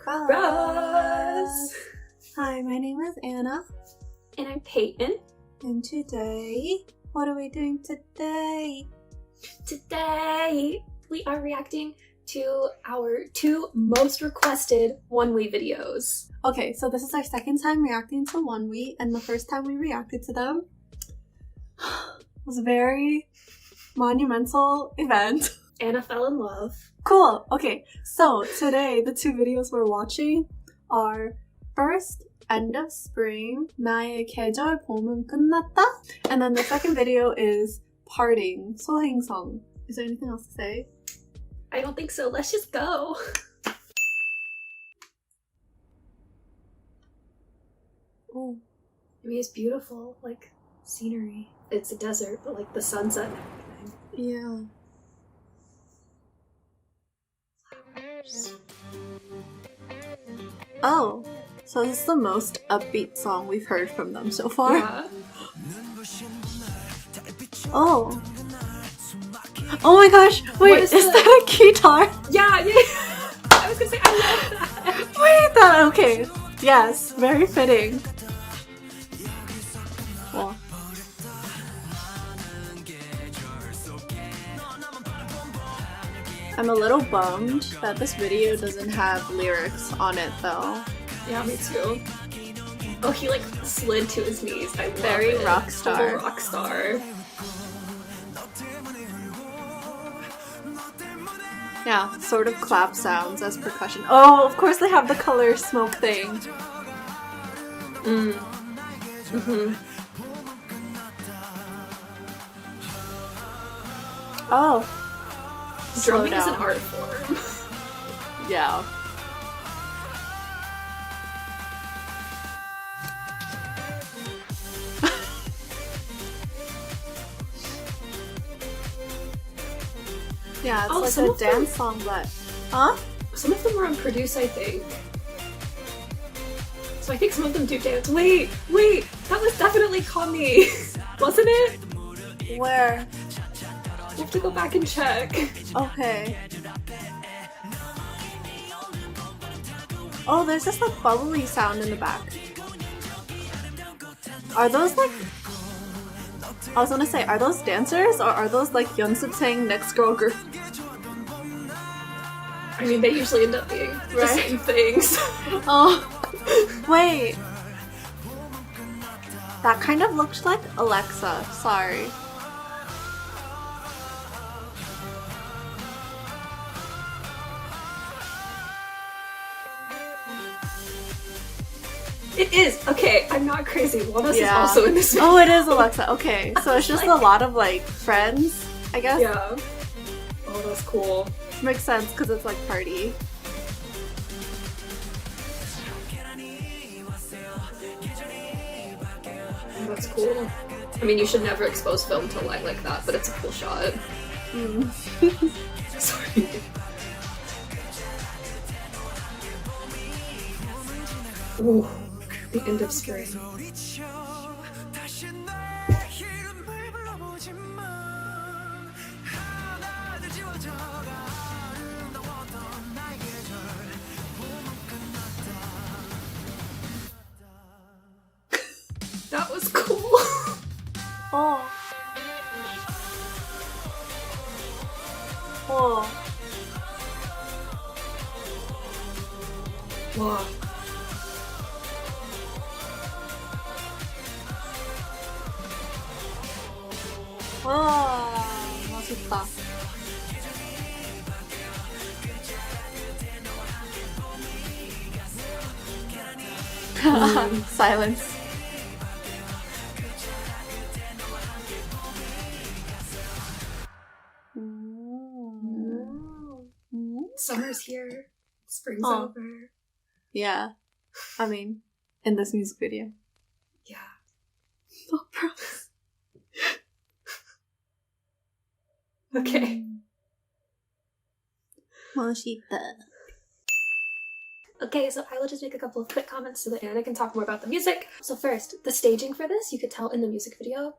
Ross! Hi, my name is Anna. And I'm Peyton. And today, what are we doing today? Today, we are reacting to our 2 most requested ONEWE videos. Okay, so this is our second time reacting to ONEWE, and the first time we reacted to them was a very monumental event. Anna fell in love. Cool! Okay, so today the 2 videos we're watching are first, End of Spring, 나의 계절 봄은 끝났다, and then the second video is Parting, 소행성. Is there anything else to say? I don't think so. Let's just go. Oh. I mean, it's beautiful, like scenery. It's a desert, but like the sunset and everything. Yeah. Oh, so this is the most upbeat song we've heard from them so far. Yeah. Oh. Oh my gosh, wait, is that a guitar? Yeah. I was gonna say, I love that. Wait, that, okay. Yes, very fitting. Well. I'm a little bummed that this video doesn't have lyrics on it though. Yeah, me too. Oh, he like slid to his knees. I love Very it. rock star. Total rock star. Yeah, sort of clap sounds as percussion. Oh, of course they have the color smoke thing. Oh. Drumming is an down. art form. Yeah. Yeah, it's Oh, like some a of them- dance song, but... Huh? Some of them were on Produce, I think. So I think some of them do dance. Wait! That was definitely Kami! Wasn't it? Where? We'll have to go back and check. Okay. Oh, there's just like bubbly sound in the back. Are those like... I was gonna say, are those dancers or are those like 연습 saying next girl group? I mean, they usually end up being the Right. same things. Oh, wait. That kind of looked like Alexa. Sorry. It is! Okay, I'm not crazy. Wanos is Yeah. also in this video. Oh, it is Alexa. Okay, so it's just a lot of like friends, I guess. Yeah. Oh, that's cool. Makes sense because it's like party. Oh, that's cool. I mean, you should never expose film to light like that, but it's a cool shot. Sorry. Ooh, the end of spring. That was cool. Oh. Oh. Wow. 와, 멋있다. Silence. Summer's here. Spring's Oh. over. Yeah. I mean, in this music video. Yeah. Oh, bros. Okay. 멋있다. Okay, so I will just make a couple of quick comments so that Anna can talk more about the music. So first, the staging for this, you could tell in the music video,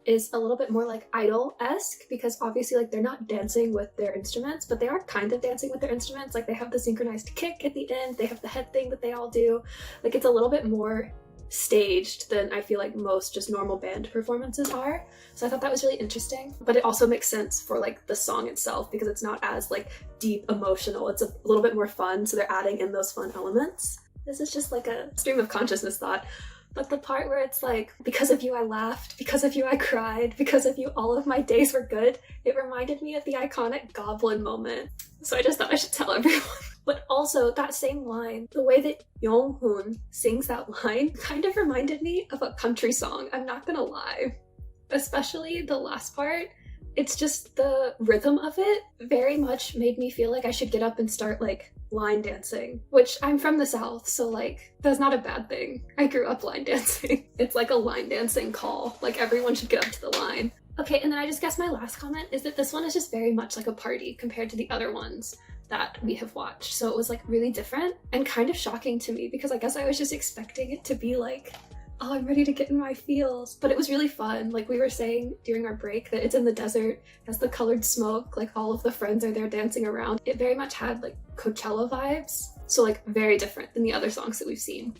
is a little bit more like idol-esque, because obviously like they're not dancing with their instruments, but they are kind of dancing with their instruments. Like they have the synchronized kick at the end, they have the head thing that they all do. Like it's a little bit more staged than I feel like most just normal band performances are. So I thought that was really interesting, but it also makes sense for like the song itself because it's not as like deep emotional. It's a little bit more fun, so they're adding in those fun elements. This is just like a stream of consciousness thought. But the part where it's like, because of you I laughed, because of you I cried, because of you all of my days were good, it reminded me of the iconic Goblin moment. So I just thought I should tell everyone. But also, that same line, the way that Young-hoon sings that line kind of reminded me of a country song, I'm not gonna lie. Especially the last part. It's just the rhythm of it very much made me feel like I should get up and start like line dancing, which I'm from the South, so like that's not a bad thing. I grew up line dancing. It's like a line dancing call. Like everyone should get up to the line. Okay, and then I just guess my last comment is that this one is just very much like a party compared to the other ones that we have watched. So it was like really different and kind of shocking to me because I guess I was just expecting it to be like, oh, I'm ready to get in my feels. But it was really fun. Like we were saying during our break that it's in the desert, has the colored smoke, like all of the friends are there dancing around. It very much had like Coachella vibes. So like very different than the other songs that we've seen.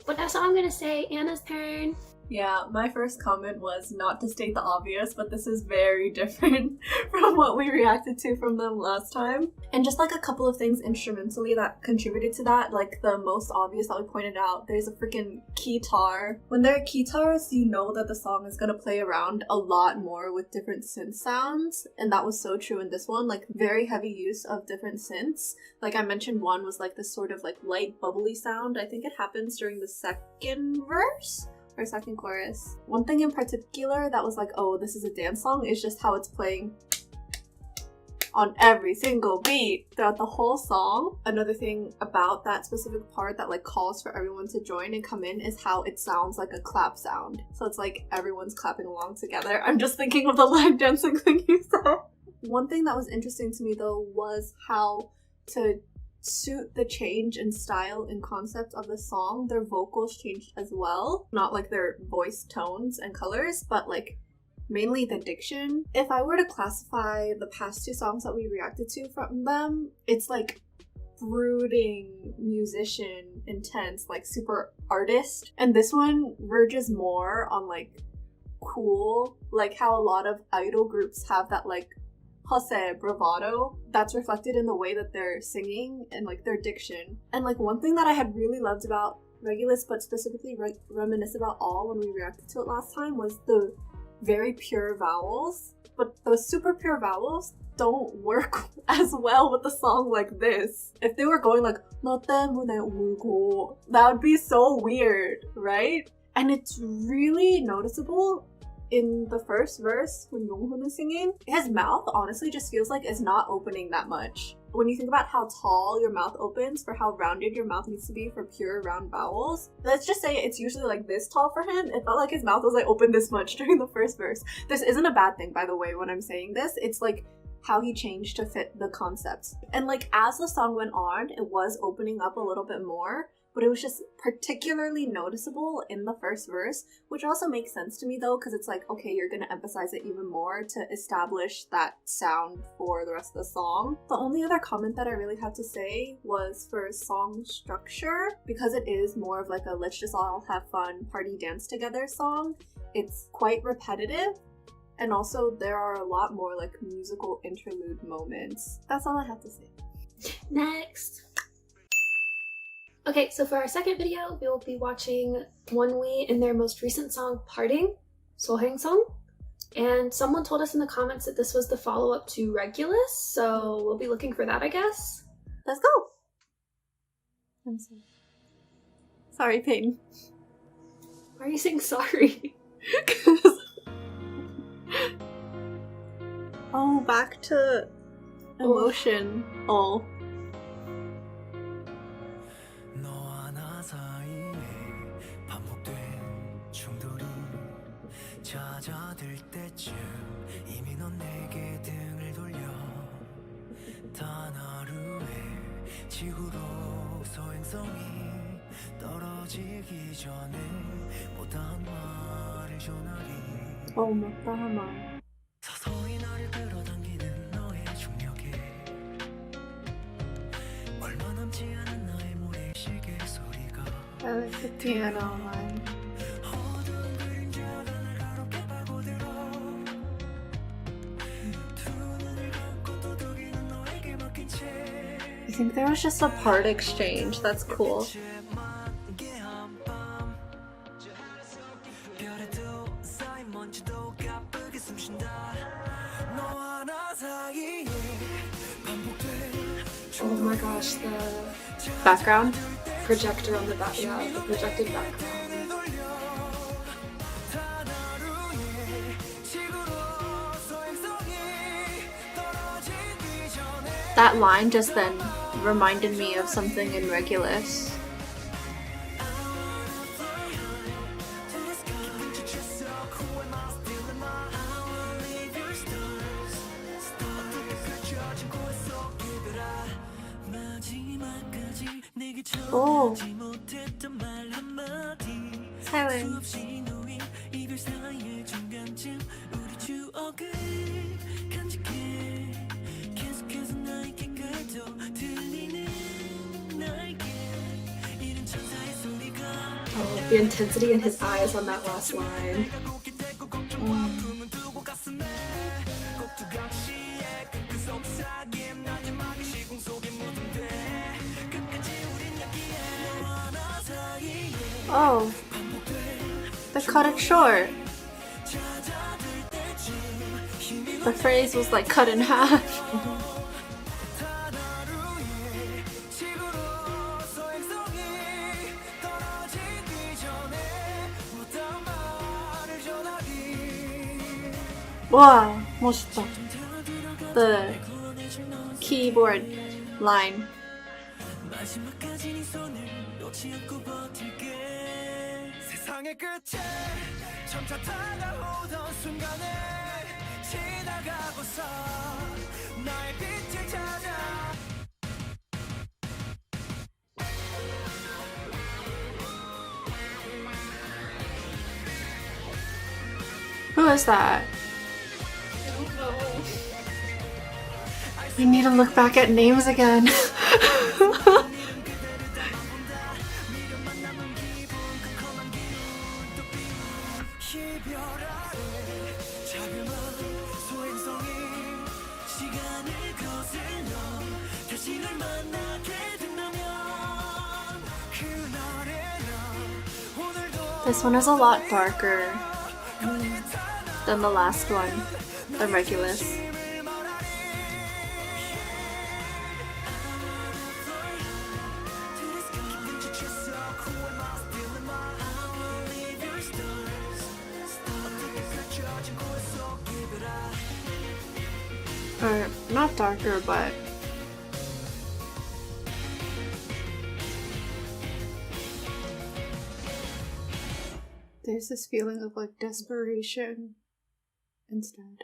But that's all I'm gonna say. Anna's turn. Yeah, my first comment was not to state the obvious, but this is very different from what we reacted to from them last time. And just like a couple of things instrumentally that contributed to that, like the most obvious that we pointed out, there's a freaking keytar. When there are keytars, you know that the song is gonna play around a lot more with different synth sounds, and that was so true in this one, like very heavy use of different synths. Like I mentioned, one was like this sort of like light bubbly sound. I think it happens during the second verse or second chorus. One thing in particular that was like, oh, this is a dance song is just how it's playing on every single beat throughout the whole song. Another thing about that specific part that like calls for everyone to join and come in is how it sounds like a clap sound. So it's like everyone's clapping along together. I'm just thinking of the line dancing thing you said. One thing that was interesting to me though was how to suit the change in style and concept of the song, their vocals changed as well. Not like their voice tones and colors, but like mainly the diction. If I were to classify the past two songs that we reacted to from them, it's like brooding, musician, intense, like super artist. And this one verges more on like cool, like how a lot of idol groups have that like hase, bravado, that's reflected in the way that they're singing and like their diction. And like one thing that I had really loved about Regulus, but specifically reminisce about all when we reacted to it last time, was the very pure vowels. But those super pure vowels don't work as well with a song like this. If they were going like 너 때문에 울고, that would be so weird, right? And it's really noticeable in the first verse when Young-hoon is singing. His mouth honestly just feels like it's not opening that much. When you think about how tall your mouth opens for how rounded your mouth needs to be for pure round vowels, let's just say it's usually like this tall for him. It felt like his mouth was like open this much during the first verse. This isn't a bad thing, by the way, when I'm saying this. It's like how he changed to fit the concept. And like as the song went on, it was opening up a little bit more, but it was just particularly noticeable in the first verse, which also makes sense to me though, because it's like, okay, you're gonna emphasize it even more to establish that sound for the rest of the song. The only other comment that I really had to say was for song structure, because it is more of like a let's just all have fun, party, dance together song. It's quite repetitive, and also there are a lot more like musical interlude moments. That's all I have to say. Next. Okay, so for our second video, we will be watching Wonwi in their most recent song, Parting, Sohaeng Song. And someone told us in the comments that this was the follow-up to Regulus, so we'll be looking for that, I guess. Let's go! I'm sorry. Sorry, Peyton. Why are you saying sorry? Oh, back to emotion. Oh. 찾아들 때쯤 이미 넌 내게 등을 돌려 단 하루에 지구로 소행성이 떨어지기 전에 못한 말을 전하리 맞다 말. 서서히 나를 끌어당기는 너의 중력에 얼마 남지 않은 나의 모래시계 소리가 I like the piano line. 어두운 그림자가 날 가롭게 파고들어 두 눈을 감고 도둑이는 너에게 맡긴 채 I think there was just a part exchange. That's cool. 별에도 쌓인 먼지도 가쁘게 숨쉰다 너와 나 사이에 반복된 Oh my gosh, the Background. projector on the back, yeah, the projected background. That line just then reminded me of something in Regulus. Oh, silence. Oh, the intensity in his eyes on that last line. Oh, they cut it short. The phrase was like cut in half. Wow, 멋있다. The keyboard line. 마지막까지 네 손을 놓지 않고 버틸게 세상의 끝에 점차 다가오던 순간에 지나가고서 나의 빛을 찾아 Who is that? We need to look back at names again. This one is a lot darker than the last one, the Regulus. Or not darker, but there's this feeling of like desperation instead.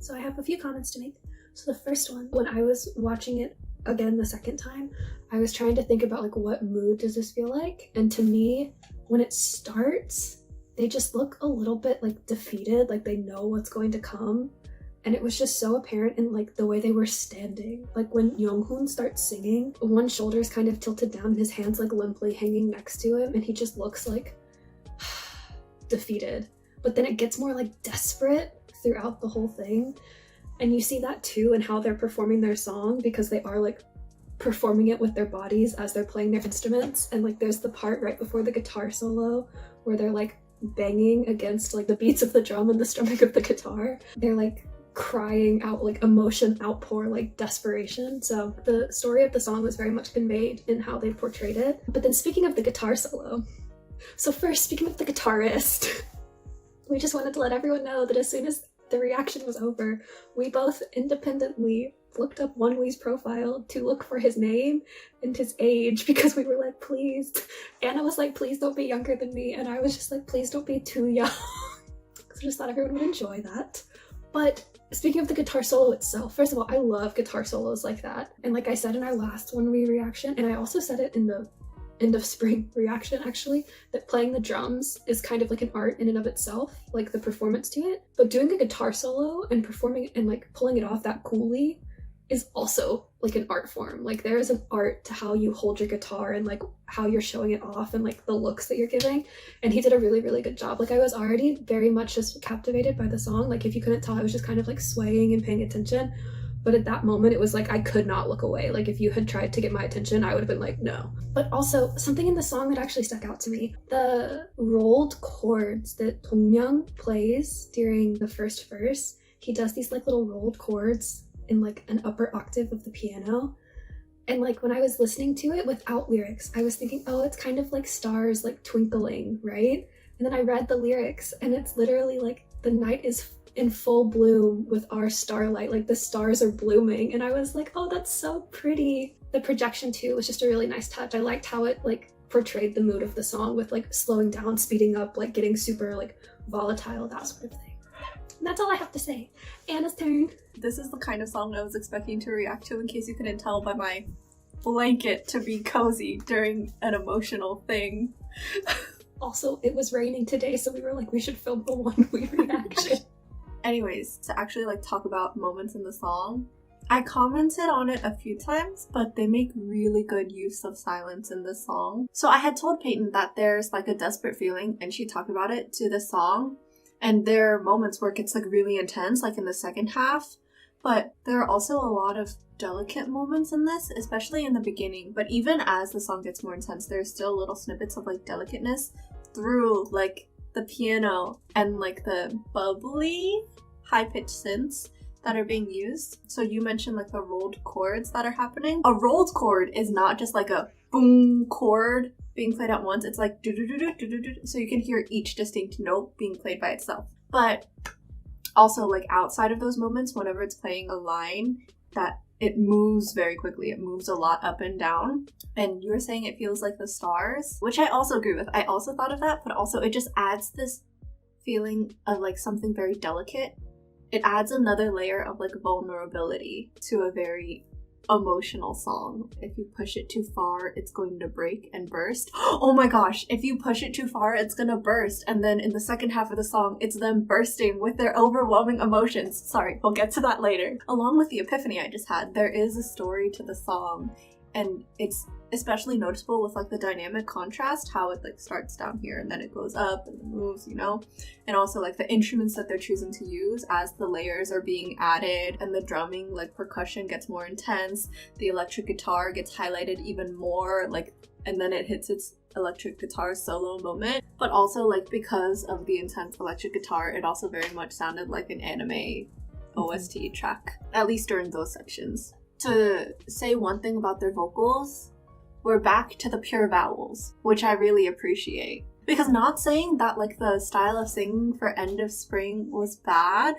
So I have a few comments to make. So the first one, when I was watching it again the second time, I was trying to think about like what mood does this feel like? And to me, when it starts, they just look a little bit like defeated, like they know what's going to come. And it was just so apparent in like the way they were standing. Like when Young-hoon starts singing, one shoulder's kind of tilted down and his hand's like limply hanging next to him and he just looks like defeated. But then it gets more like desperate throughout the whole thing. And you see that too in how they're performing their song, because they are like performing it with their bodies as they're playing their instruments. And like there's the part right before the guitar solo where they're like banging against like the beats of the drum and the strumming of the guitar. They're like crying out like emotion outpour, like desperation. So the story of the song was very much conveyed in how they portrayed it. But then speaking of the guitar solo, so first, speaking of the guitarist, we just wanted to let everyone know that as soon as the reaction was over, we both independently looked up Wonwee's profile to look for his name and his age, because we were like, please. Anna was like, please don't be younger than me, and I was just like, please don't be too young. Because I just thought everyone would enjoy that. But speaking of the guitar solo itself, first of all, I love guitar solos like that. And like I said in our last Wonwee reaction, and I also said it in the End of Spring reaction actually, that playing the drums is kind of like an art in and of itself, like the performance to it. But doing a guitar solo and performing it and like pulling it off that coolly is also like an art form. Like there is an art to how you hold your guitar and like how you're showing it off and like the looks that you're giving. And he did a really, really good job. Like I was already very much just captivated by the song. Like if you couldn't tell, I was just kind of like swaying and paying attention. But at that moment, it was like I could not look away. Like if you had tried to get my attention, I would have been like, no. But also something in the song that actually stuck out to me, the rolled chords that Dongmyeong plays during the first verse. He does these like little rolled chords in like an upper octave of the piano. And like when I was listening to it without lyrics, I was thinking, oh, it's kind of like stars like twinkling, right? And then I read the lyrics and it's literally like the night is in full bloom with our starlight, like the stars are blooming. And I was like, oh, that's so pretty. The projection too was just a really nice touch. I liked how it like portrayed the mood of the song with like slowing down, speeding up, like getting super like volatile, that sort of thing. And that's all I have to say. Anna's turn. This is the kind of song I was expecting to react to, in case you couldn't tell by my blanket to be cozy during an emotional thing. Also, it was raining today, so we were like, we should film a one-way reaction. Anyways, to actually like talk about moments in the song, I commented on it a few times, but they make really good use of silence in this song. So I had told Peyton that there's like a desperate feeling, and she talked about it to the song. And there are moments where it gets like really intense, like in the second half. But there are also a lot of delicate moments in this, especially in the beginning. But even as the song gets more intense, there's still little snippets of like delicateness through like the piano and like the bubbly high-pitched synths that are being used. So you mentioned like the rolled chords that are happening. A rolled chord is not just like a boom chord being played at once. It's like do do do do do do do, so you can hear each distinct note being played by itself. But also like outside of those moments, whenever it's playing a line, that it moves very quickly. It moves a lot up and down. And you were saying it feels like the stars, which I also agree with. I also thought of that, but also it just adds this feeling of like something very delicate. It adds another layer of like vulnerability to a very emotional song. If you push it too far, it's going to break and burst. Oh my gosh, if you push it too far, it's gonna burst. And then in the second half of the song, it's them bursting with their overwhelming emotions. Sorry, we'll get to that later. Along with the epiphany I just had, there is a story to the song, and it's especially noticeable with like the dynamic contrast, how it like starts down here and then it goes up and moves, you know? And also like the instruments that they're choosing to use as the layers are being added, and the drumming, like percussion, gets more intense. The electric guitar gets highlighted even more, like, and then it hits its electric guitar solo moment. But also like because of the intense electric guitar, it also very much sounded like an anime OST track, at least during those sections. To say one thing about their vocals, we're back to the pure vowels, which I really appreciate. Because not saying that like the style of singing for End of Spring was bad,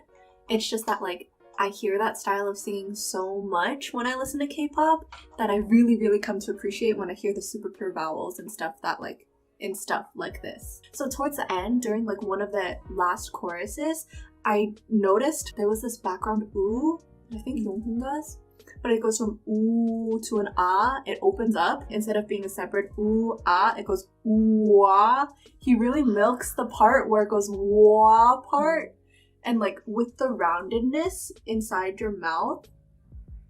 it's just that like I hear that style of singing so much when I listen to K-pop that I really, really come to appreciate when I hear the super pure vowels and stuff that like in stuff like this. So towards the end, during like one of the last choruses, I noticed there was this background ooh, I think Yonghoon does. But it goes from ooh to an ah. It opens up. Instead of being a separate ooh, ah, it goes ooh, ah. He really milks the part where it goes wah part. And like with the roundedness inside your mouth,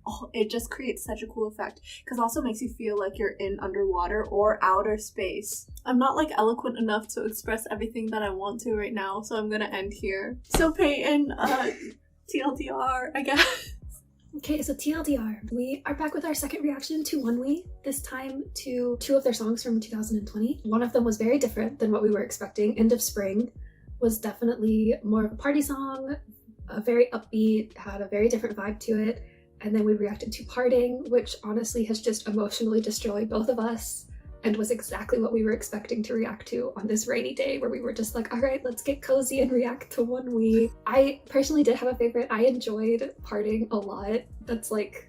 oh, it just creates such a cool effect. Because it also makes you feel like you're in underwater or outer space. I'm not like eloquent enough to express everything that I want to right now, so I'm gonna end here. So Peyton, TLDR, I guess. Okay, so TLDR, we are back with our second reaction to ONEWE, this time to two of their songs from 2020. One of them was very different than what we were expecting. End of Spring was definitely more of a party song, very upbeat, had a very different vibe to it. And then we reacted to Parting, which honestly has just emotionally destroyed both of us, and was exactly what we were expecting to react to on this rainy day, where we were just like, all right, let's get cozy and react to ONEWE. I personally did have a favorite. I enjoyed Parting a lot. That's like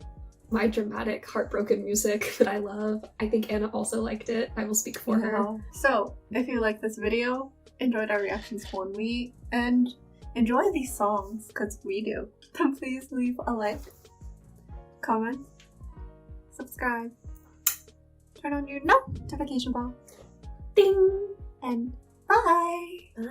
my dramatic, heartbroken music that I love. I think Anna also liked it. I will speak for her. So if you like this video, enjoyed our reactions to ONEWE, and enjoy these songs, because we do, then please leave a like, comment, subscribe. turn on your notification bell. Ding! And bye! Bye.